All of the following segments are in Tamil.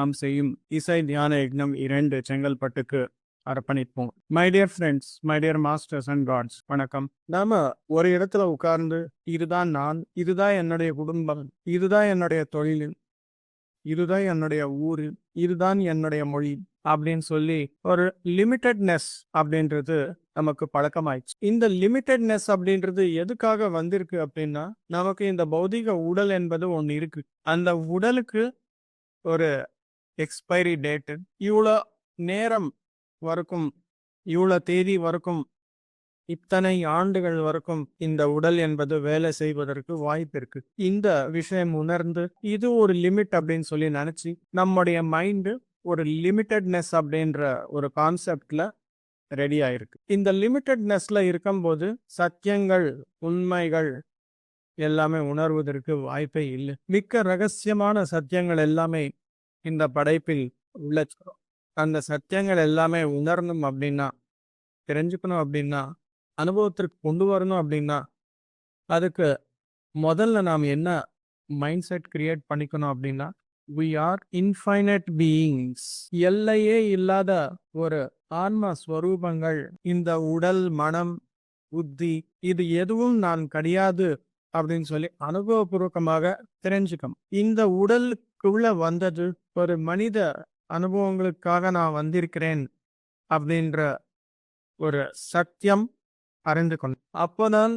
நாம் செய்யும் இசை தியான யக்ஞம் 2 செங்கல்பட்டுக்கு அர்ப்பணிப்போம். My dear friends, my dear masters and gods, வணக்கம். நாம ஒரு இடத்துல உட்கார்ந்து இதுதான் நான், இதுதான் என்னுடைய குடும்பம், இதுதான் என்னுடைய தொழில், இதுதான் என்னுடைய ஊரு, இதுதான் என்னுடைய மொழி அப்படின்னு சொல்லி ஒரு லிமிட்டட்னஸ் அப்படின்றது நமக்கு பழக்கமாயிடுச்சு. இந்த லிமிட்டட்னஸ் அப்படின்றது எதுக்காக வந்திருக்கு அப்படின்னா, நமக்கு இந்த பௌதிக உடல் என்பது ஒன்று இருக்கு. அந்த உடலுக்கு ஒரு எக்ஸ்பைரி டேட்டு, இவ்வளோ நேரம் வரைக்கும், இவ்வளோ தேதி வரைக்கும், இத்தனை ஆண்டுகள் வரைக்கும் இந்த உடல் என்பது வேலை செய்வதற்கு வாய்ப்பு இருக்கு. இந்த விஷயம் உணர்ந்து இது ஒரு லிமிட் அப்படின்னு சொல்லி நினைச்சு நம்முடைய மைண்டு ஒரு லிமிட்டட்னஸ் அப்படின்ற ஒரு கான்செப்ட்ல ரெடி ஆயிருக்கு. இந்த லிமிட்டட்னஸ்ல இருக்கும்போது சத்தியங்கள், உண்மைகள் எல்லாமே உணர்வதற்கு வாய்ப்பே இல்லை. மிக்க ரகசியமான சத்தியங்கள் எல்லாமே இந்த படைப்பில் உள்ள அந்த சத்தியங்கள் எல்லாமே உணரணும் அப்படின்னா, தெரிஞ்சுக்கணும் அப்படின்னா, அனுபவத்திற்கு கொண்டு வரணும் அப்படின்னா, அதுக்கு முதல்ல நாம் என்ன மைண்ட் செட் கிரியேட் பண்ணிக்கணும் அப்படின்னா, we are infinite beings, எல்லையே இல்லாத ஒரு ஆன்ம ஸ்வரூபங்கள். இந்த உடல், மனம், புத்தி இது எதுவும் நான் கிடையாது அப்படின்னு சொல்லி அனுபவபூர்வகமாக தெரிஞ்சுக்கணும். இந்த உடலுக்குள்ள வந்தது ஒரு மனித அனுபவங்களுக்காக நான் வந்திருக்கிறேன் அப்படின்ற ஒரு சத்தியம் அறிந்து கொண்டேன். அப்போதான்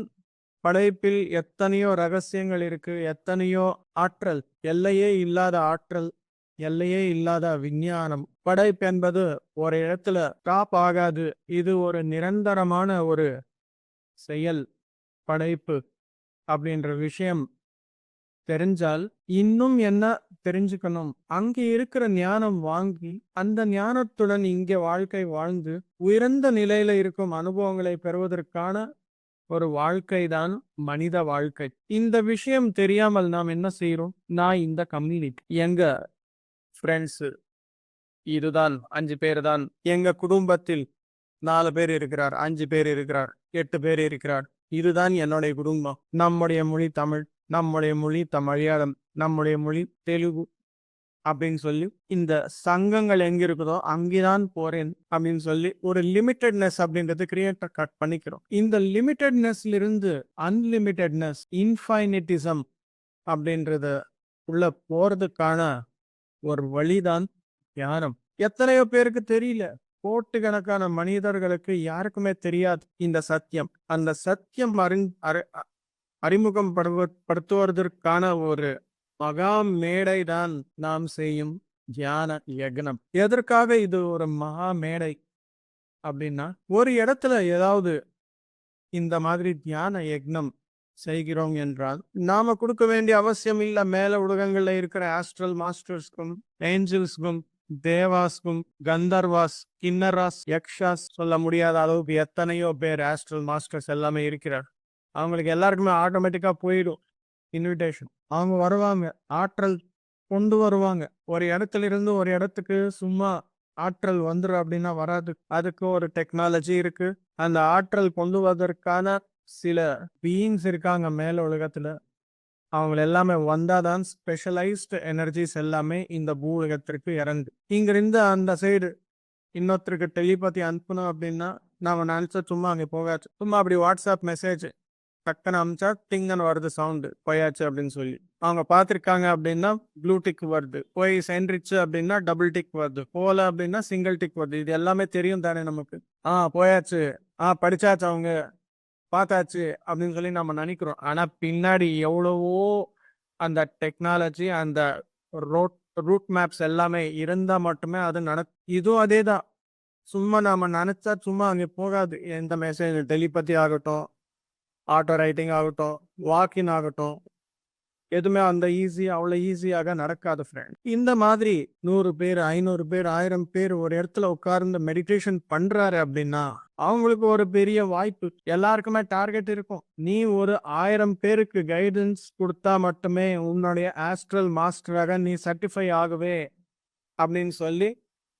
படைப்பில் எத்தனையோ ரகசியங்கள் இருக்கு, எத்தனையோ ஆற்றல், எல்லையே இல்லாத ஆற்றல், எல்லையே இல்லாத விஞ்ஞானம். படைப்பு என்பது ஒரு இடத்துல ஸ்டாப் ஆகாது. இது ஒரு நிரந்தரமான ஒரு செயல். படைப்பு அப்படின்ற விஷயம் தெரிஞ்சால் இன்னும் என்ன தெரிஞ்சுக்கணும், அங்க இருக்கிற ஞானம் வாங்கி அந்த ஞானத்துடன் இங்கே வாழ்க்கை வாழ்ந்து உயர்ந்த நிலையில இருக்கும் அனுபவங்களை பெறுவதற்கான ஒரு வாழ்க்கை தான் மனித வாழ்க்கை. இந்த விஷயம் தெரியாமல் நாம் என்ன செய்யறோம்? நான் இந்த கம்யூனிட்டி, எங்க ஃப்ரெண்ட்ஸ் இதுதான் 5 பேர் தான், எங்க குடும்பத்தில் 4 பேர் இருக்கிறார், 5 பேர் இருக்கிறார், 8 பேர் இருக்கிறார், இதுதான் என்னுடைய குடும்பம். நம்முடைய மொழி தமிழ், நம்முடைய மொழி மலையாளம், நம்முடைய மொழி தெலுங்கு அப்படின்னு சொல்லி இந்த சங்கங்கள் எங்க இருக்குதோ அங்கேதான் போறேன் அப்படின்னு சொல்லி ஒரு லிமிட்டட்னஸ் அப்படின்றது கிரியேட் கட் பண்ணிக்கிறோம். இந்த லிமிட்டட்னஸ்ல இருந்து அன்லிமிட்டட்னஸ், இன்ஃபைனிட்டிசம் அப்படின்றத உள்ள போறதுக்கான ஒரு வழிதான் தியானம். எத்தனையோ பேருக்கு தெரியல, கோட்டுக்கணக்கான மனிதர்களுக்கு யாருக்குமே தெரியாது இந்த சத்தியம். அந்த சத்தியம் அறிமுகப்படுத்துவதற்கான ஒரு மகா மேடை தான் நாம் செய்யும் தியான யக்னம். எதற்காக இது ஒரு மகா மேடை அப்படின்னா, ஒரு இடத்துல ஏதாவது இந்த மாதிரி தியான யக்னம் செய்கிறோம் என்றால் நாம கொடுக்க வேண்டிய அவசியம் இல்லை. மேல உலகங்கள்ல இருக்கிற ஆஸ்ட்ரல் மாஸ்டர்ஸ்க்கும், ஏஞ்சல்ஸ்க்கும், தேவாஸ்க்கும், கந்தர்வாஸ், கின்னராஸ், யக்ஷாஸ் சொல்ல முடியாத அளவுக்கு எத்தனையோ பேர் ஆஸ்ட்ரல் மாஸ்டர்ஸ் எல்லாமே இருக்கிறார். அவங்களுக்கு எல்லாருக்குமே ஆட்டோமேட்டிக்கா போயிடும் இன்விடேஷன். அவங்க வருவாங்க, ஆற்றல் கொண்டு வருவாங்க. ஒரு இடத்துல இருந்து ஒரு இடத்துக்கு சும்மா ஆற்றல் வந்துடும் அப்படின்னா வராது. அதுக்கு ஒரு டெக்னாலஜி இருக்கு. அந்த ஆற்றல் கொண்டு வருவதற்கான சில பீயிங்ஸ் இருக்காங்க மேல உலகத்துல. அவங்க எல்லாமே வந்தாதான் ஸ்பெஷலைஸ்டு எனர்ஜிஸ் எல்லாமே இந்த பூலகத்திற்கு இறங்கு. இங்க இருந்து அந்த சைடு இன்னொருத்தருக்கு டெலிபதி அனுப்பணும் அப்படின்னா நாம நினைச்சா சும்மா அங்கே போகாச்சு. சும்மா அப்படி வாட்ஸ்அப் மெசேஜ் டக்குன்னு அமிச்சா டிங்கன்னு வருது, சவுண்டு போயாச்சு அப்படின்னு சொல்லி. அவங்க பார்த்துருக்காங்க அப்படின்னா ப்ளூ டிக் வருது, போய் சென்றிச்சு அப்படின்னா டபுள் டிக் வருது, போகல அப்படின்னா சிங்கிள் டிக் வருது. இது எல்லாமே தெரியும் தானே நமக்கு. போயாச்சு, படிச்சாச்சு, அவங்க பார்த்தாச்சு அப்படின்னு சொல்லி நம்ம நினைக்கிறோம். ஆனா பின்னாடி எவ்வளவோ அந்த டெக்னாலஜி, அந்த ரூட் மேப்ஸ் எல்லாமே இருந்தா மட்டுமே அது இதுவும் அதே தான். சும்மா நாம நினைச்சா சும்மா அங்கே போகாது. எந்த மெசேஜ் டெலிபதி ஆகட்டும், ஆட்டோ ரைட்டிங் ஆகட்டும், வாக்கின் ஆகட்டும், எதுவுமே அந்த அவ்வளோ ஈஸியாக நடக்காது ஃப்ரெண்ட். இந்த மாதிரி 100 பேர், 500 பேர், 1000 பேர் ஒரு இடத்துல உட்கார்ந்து மெடிடேஷன் பண்றாரு அப்படின்னா அவங்களுக்கு ஒரு பெரிய வாய்ப்பு. எல்லாருக்குமே டார்கெட் இருக்கும். நீ ஒரு 1000 பேருக்கு கைடன்ஸ் கொடுத்தா மட்டுமே உன்னுடைய ஆஸ்ட்ரல் மாஸ்டராக நீ சர்டிஃபை ஆகவே அப்படின்னு சொல்லி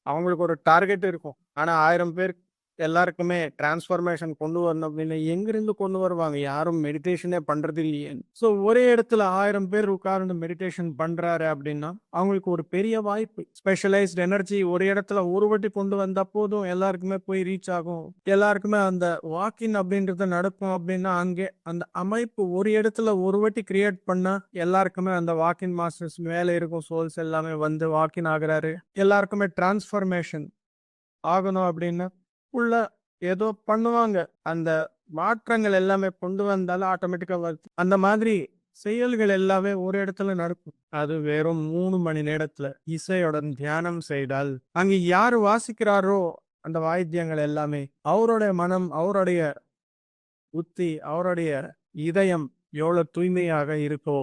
அவங்களுக்கு ஒரு டார்கெட் இருக்கும். ஆனா 1000 பேர் எல்லாருக்குமே டிரான்ஸ்ஃபர்மேஷன் கொண்டு வரணும் அப்படின்னு எங்கிருந்து கொண்டு வருவாங்க? யாரும் மெடிடேஷனே பண்றது இல்லையே. ஸோ ஒரே இடத்துல 1000 பேர் உட்கார்ந்து மெடிடேஷன் பண்றாரு அப்படின்னா, அவங்களுக்கு ஒரு பெரிய வாய்ப்பு. ஸ்பெஷலைஸ்ட் எனர்ஜி ஒரு இடத்துல ஒரு வாட்டி கொண்டு வந்தா போதும், எல்லாருக்குமே போய் ரீச் ஆகும். எல்லாருக்குமே அந்த வாக்கின் அப்படின்றது நடக்கும் அப்படின்னா, அங்கே அந்த அமைப்பு ஒரு இடத்துல ஒரு வாட்டி கிரியேட் பண்ணா, எல்லாருக்குமே அந்த வாக்கின் மாஸ்டர்ஸ் மேல இருக்கும் சோல்ஸ் எல்லாமே வந்து வாக்கின் ஆகுறாரு. எல்லாருக்குமே டிரான்ஸ்ஃபர்மேஷன் ஆகணும் அப்படின்னு உள்ள ஏதோ பண்ணுவாங்க. அந்த மாற்றங்கள் எல்லாமே கொண்டு வந்தாலும் ஆட்டோமேட்டிக்கா வருது. அந்த மாதிரி செயல்கள் எல்லாமே ஒரு இடத்துல நடக்கும். அது வெறும் 3 மணி நேரத்துல இசையுடன் தியானம் செய்தால், அங்க யாரு வாசிக்கிறாரோ அந்த வாயித்தியங்கள் எல்லாமே, அவருடைய மனம், அவருடைய புத்தி, அவருடைய இதயம் எவ்வளவு தூய்மையாக இருக்கோ,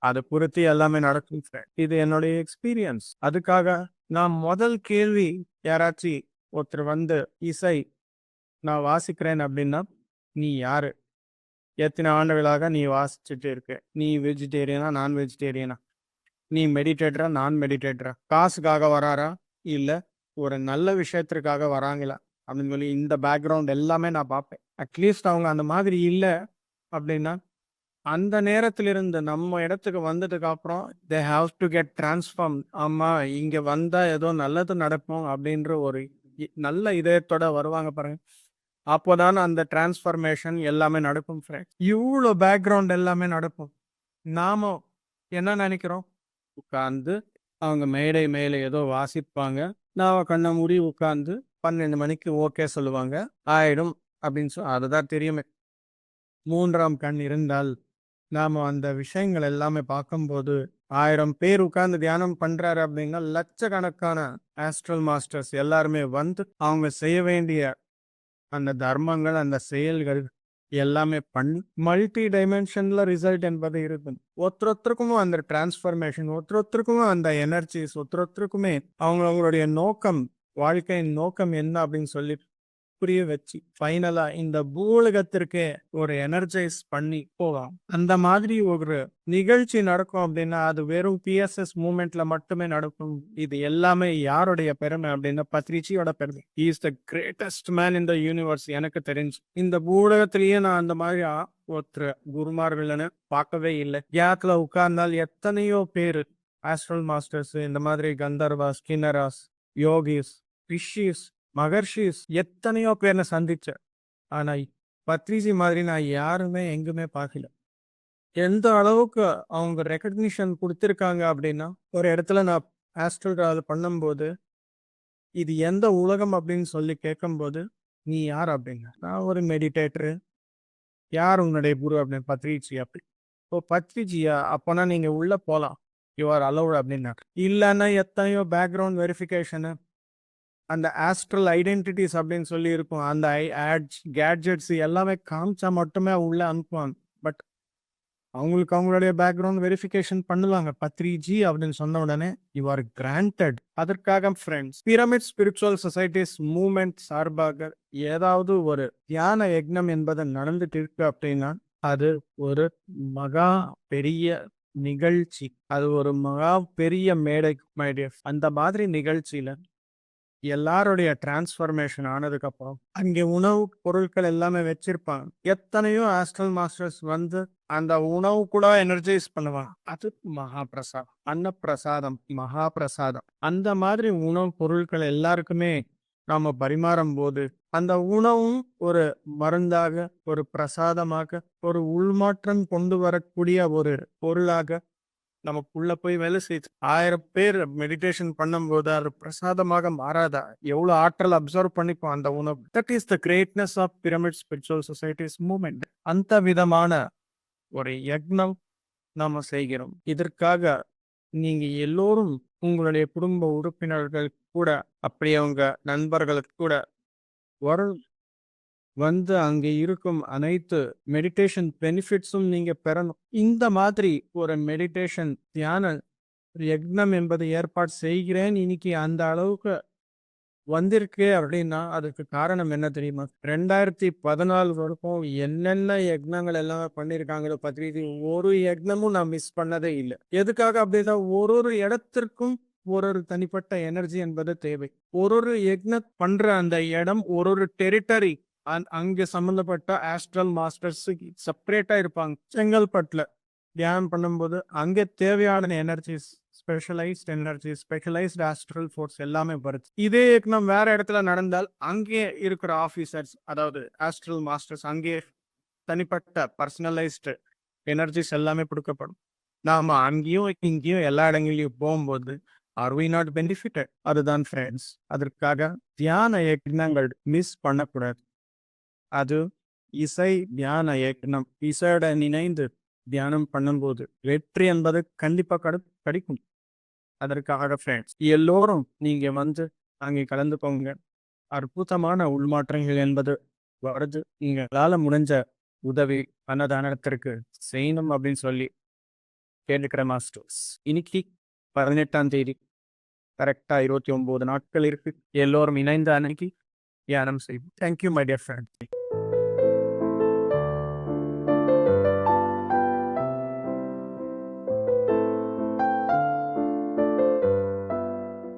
அதை பொறுத்து எல்லாமே நடக்கும் friend. இது என்னுடைய எக்ஸ்பீரியன்ஸ். அதுக்காக நான் முதல் கேள்வி, யாராச்சு ஒருத்தர் வந்து இசை நான் வாசிக்கிறேன் அப்படின்னா, நீ யாரு? எத்தனை ஆண்டுகளாக நீ வாசிச்சுட்டு இருக்க? நீ வெஜிடேரியனா, நான் வெஜிடேரியனா? நீ மெடிடேட்டரா, நான் மெடிடேட்டரா? காசுக்காக வராரா, இல்ல ஒரு நல்ல விஷயத்திற்காக வராங்களா அப்படின்னு சொல்லி இந்த பேக்ரவுண்ட் எல்லாமே நான் பார்ப்பேன். அட்லீஸ்ட் அவங்க அந்த மாதிரி இல்லை அப்படின்னா, அந்த நேரத்திலிருந்து நம்ம இடத்துக்கு வந்ததுக்கு அப்புறம் they have to get transform. ஆமா, இங்க வந்தா ஏதோ நல்லது நடக்கும் அப்படின்ற ஒரு நல்ல இதயத்தோட வருவாங்க பாருங்க. அப்போதான் அந்த டிரான்ஸ்ஃபர்மேஷன் எல்லாமே நடக்கும் ஃப்ரெண்ட். இவ்வளோ பேக்ரவுண்ட் எல்லாமே நடக்கும். நாம என்ன நினைக்கிறோம்? உட்கார்ந்து அவங்க மேடை மேலே ஏதோ வாசிப்பாங்க. நான் கண்ண மூடி உட்கார்ந்து 12 மணிக்கு ஓகே சொல்லுவாங்க, ஆயிடும் அப்படின்னு அதுதான் தெரியுமே. 3ஆம் கண் இருந்தால் நாம அந்த விஷயங்கள் எல்லாமே பார்க்கும்போது 1000 பேர் உட்கார்ந்து தியானம் பண்றாரு அப்படின்னா, லட்சக்கணக்கான ஆஸ்ட்ரல் மாஸ்டர்ஸ் எல்லாருமே வந்து அவங்க செய்ய வேண்டிய அந்த தர்மங்கள், அந்த செயல்கள் எல்லாமே பண்ணி மல்டி டைமென்ஷன்ல ரிசல்ட் என்பது இருக்கு. ஒருத்தருக்கும் அந்த டிரான்ஸ்ஃபர்மேஷன், ஒருத்தருக்கும் அந்த எனர்ஜிஸ், ஒருத்தருக்குமே அவங்களுடைய நோக்கம், வாழ்க்கையின் நோக்கம் என்ன அப்படின்னு சொல்லி புரிய வச்சு ஃபைனலா இந்த பூலகத்திற்கே ஒரு எனர்ஜைஸ் பண்ணி போகலாம். அந்த மாதிரி ஒரு நிகழ்ச்சி நடக்கும் அப்படின்னா, அது வெறும் பிஎஸ்எஸ் மூமெண்ட்ல மட்டுமே நடக்கும். இது எல்லாமே யாருடைய பெருமை அப்படின்னா, பத்ரிஜியோட பெருமை. He is the greatest man in the universe. எனக்கு தெரிஞ்சு இந்த பூலகத்திலேயே நான் அந்த மாதிரி ஒருத்தர் குருமார்கள்னு பார்க்கவே இல்லை. தியானத்துல உட்கார்ந்தால் எத்தனையோ பேரு ஆஸ்ட்ரல் மாஸ்டர்ஸ், இந்த மாதிரி கந்தர்வாஸ், கின்னராஸ், யோகிஸ், ரிஷிஸ், மகர்ஷிஸ் எத்தனையோ பேரை சந்திச்சேன். ஆனா பத்ரிஜி மாதிரி நான் யாருமே எங்குமே பார்க்கல. எந்த அளவுக்கு அவங்க ரெகக்னிஷன் கொடுத்திருக்காங்க அப்படின்னா, ஒரு இடத்துல நான் ஆஸ்ட்ரல் டிராவல் பண்ணும்போது, இது எந்த உலகம் அப்படின்னு சொல்லி கேட்கும்போது, நீ யார் அப்படிங்க? நான் ஒரு மெடிடேட்டரு. யார் உன்னுடைய குரு அப்படின்னு? பத்ரிஜி அப்படி. ஓ பத்ரிஜியா, அப்போனா நீங்க உள்ள போலாம், யூ ஆர் அலௌட் அப்படின்னாரு. இல்லைன்னா எத்தனையோ பேக்ரவுண்ட் வெரிஃபிகேஷனு, அந்த ஆஸ்ட்ரல் ஐடென்டிட்டிஸ் அப்படின்னு சொல்லி இருக்கும். அந்த கேட்ஜெட்ஸ் எல்லாமே காமிச்சா மட்டுமே உள்ள அனுப்புவாங்க. பட் அவங்களுக்கு அவங்களுடைய பேக்ரவுண்ட் வெரிஃபிகேஷன் பண்ணுவாங்க. பத்ரிஜி அப்படின்னு சொன்ன உடனே யூ ஆர் கிராண்டட். அதற்காக friends, pyramid Spiritual Societies movement சார்பாக ஏதாவது ஒரு தியான யக்னம் என்பது நடந்துட்டு இருக்கு அப்படின்னா, அது ஒரு மகா பெரிய நிகழ்ச்சி. அது ஒரு மகா பெரிய மேடை. அந்த மாதிரி நிகழ்ச்சியில எல்லாருடைய டிரான்ஸ்ஃபர்மேஷன் ஆனதுக்கு அப்புறம் அங்கே உணவு பொருட்கள் எல்லாமே வச்சிருப்பாங்க. எத்தனையோ ஆஸ்ட்ரல் மாஸ்டர்ஸ் வந்து அந்த உணவு கூட எனர்ஜைஸ் பண்ணுவாங்க. அது மகாபிரசாதம், அன்னப்பிரசாதம், மகாபிரசாதம். அந்த மாதிரி உணவு பொருட்கள் எல்லாருக்குமே நாம பரிமாறும் போது அந்த உணவும் ஒரு மருந்தாக, ஒரு பிரசாதமாக, ஒரு உள்மாற்றம் கொண்டு வரக்கூடிய ஒரு பொருளாக நமக்குள்ள போய் வேலை செய்யுது. 1000 பேர் மெடிடேஷன் பண்ணும்போது அது பிரசாதமாக மாறாதா? எவ்வளவு ஆற்றல் அப்சர்வ் பண்ணிப்போம் அந்த உணவு. That is the greatness of Pyramid Spiritual Societies Movement. அந்த விதமான ஒரு யக்னம் நாம செய்கிறோம். இதற்காக நீங்க எல்லோரும் உங்களுடைய குடும்ப உறுப்பினர்கள் கூட, அப்படி அவங்க நண்பர்களுக்கு கூட வந்து அங்கே இருக்கும் அனைத்து மெடிடேஷன் பெனிஃபிட்ஸும் நீங்க பெறணும். இந்த மாதிரி ஒரு மெடிடேஷன் தியான யக்னம் என்பது ஏற்பாடு செய்கிறேன் இன்னைக்கு அந்த அளவுக்கு வந்திருக்கு அப்படின்னா, அதுக்கு காரணம் என்ன தெரியுமா? 2014 வரைக்கும் என்னென்ன யக்னங்கள் எல்லாமே பண்ணியிருக்காங்களோ பத்ரிஜி, ஒரு யக்னமும் நான் மிஸ் பண்ணதே இல்லை. எதுக்காக அப்படின்னா, ஒரு இடத்திற்கும் ஒரு தனிப்பட்ட எனர்ஜி என்பது தேவை. ஒரு யக்ஞம் பண்ற அந்த இடம் ஒரு டெரிட்டரி அங்க சம்பந்தப்பட்ட ஆஸ்ட்ரல் மாஸ்டர்ஸ் செப்பரேட்டா இருப்பாங்க. செங்கல்பட்டுல தியானம் பண்ணும்போது அங்கே தேவையான எனர்ஜிஸ், ஸ்பெஷலைஸ்ட் ஆஸ்ட்ரல் ஃபோர்ஸ் எல்லாமே வருது. இதே யக்ஞம் வேற இடத்துல நடந்தால் அங்கே இருக்கிற ஆபீசர்ஸ், அதாவது ஆஸ்ட்ரல் மாஸ்டர்ஸ், அங்கே தனிப்பட்ட பர்சனலைஸ்டு எனர்ஜிஸ் எல்லாமே கொடுக்கப்படும். நாம அங்கேயும் இங்கேயும் எல்லா இடங்களையும் போகும்போது ஆர் வி நாட் பெனிஃபிட்டட்? அதுதான் ஃப்ரெண்ட்ஸ். அதற்காக தியான யக்னங்கள் மிஸ் பண்ணக்கூடாது. அது இசை தியான யக்னம். இசையுடன் இணைந்து தியானம் பண்ணும்போது வெற்றி என்பது கண்டிப்பா கிடைக்கும். அதற்காக ஃப்ரெண்ட்ஸ் எல்லோரும் நீங்க வந்து அங்கே கலந்துக்கோங்க. அற்புதமான உள்மாற்றங்கள் என்பது வருது. நீங்களால முடிஞ்ச உதவி அன்னதானத்திற்கு செய்யணும் அப்படின்னு சொல்லி கேட்டுக்கிற மாஸ்டர்ஸ். இன்னைக்கு 18ஆம் தேதி கரெக்டா 29 நாட்கள் இருக்கு. எல்லோரும் இணைந்த அன்னைக்கு தியானம் செய்வோம். Thank you my dear friend.